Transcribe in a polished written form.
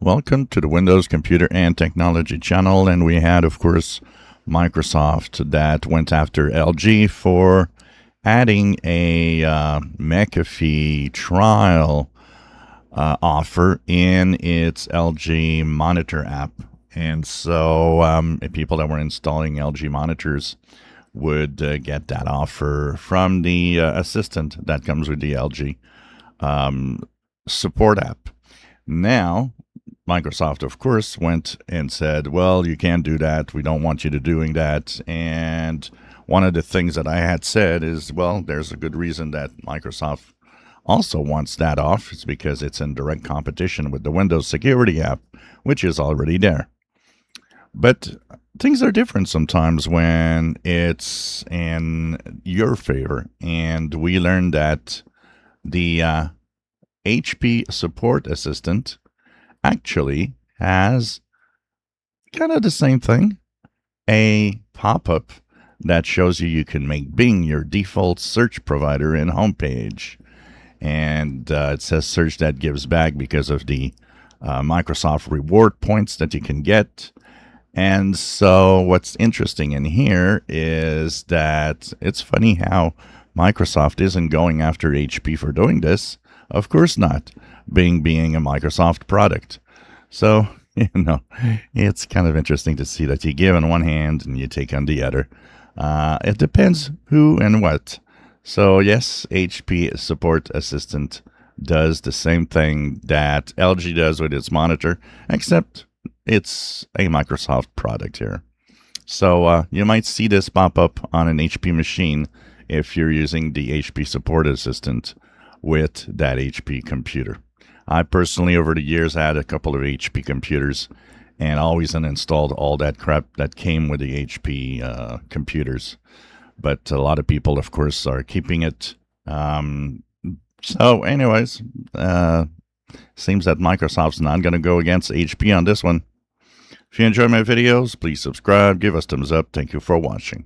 Welcome to the Windows Computer and Technology channel, and we had, of course, Microsoft that went after LG for adding a McAfee trial offer in its LG monitor app. And so people that were installing LG monitors would get that offer from the assistant that comes with the LG support app. Now, Microsoft, of course, went and said, well, you can't do that. We don't want you to doing that. And one of the things that I had said is, well, there's a good reason that Microsoft also wants that off. It's because it's in direct competition with the Windows Security app, which is already there. But things are different sometimes when it's in your favor. And we learned that the HP Support Assistant actually has kind of the same thing, a pop-up that shows you can make Bing your default search provider in homepage. And it says search that gives back because of the Microsoft reward points that you can get. And so what's interesting in here is that it's funny how Microsoft isn't going after HP for doing this. Of course not, Bing being a Microsoft product. So, it's kind of interesting to see that you give on one hand and you take on the other. It depends who and what. So, yes, HP Support Assistant does the same thing that LG does with its monitor, except it's a Microsoft product here. So, you might see this pop up on an HP machine if you're using the HP Support Assistant with that HP computer. I personally, over the years, had a couple of HP computers and always uninstalled all that crap that came with the HP computers. But a lot of people, of course, are keeping it. So anyways, seems that Microsoft's not going to go against HP on this one. If you enjoy my videos, please subscribe, give us thumbs up. Thank you for watching.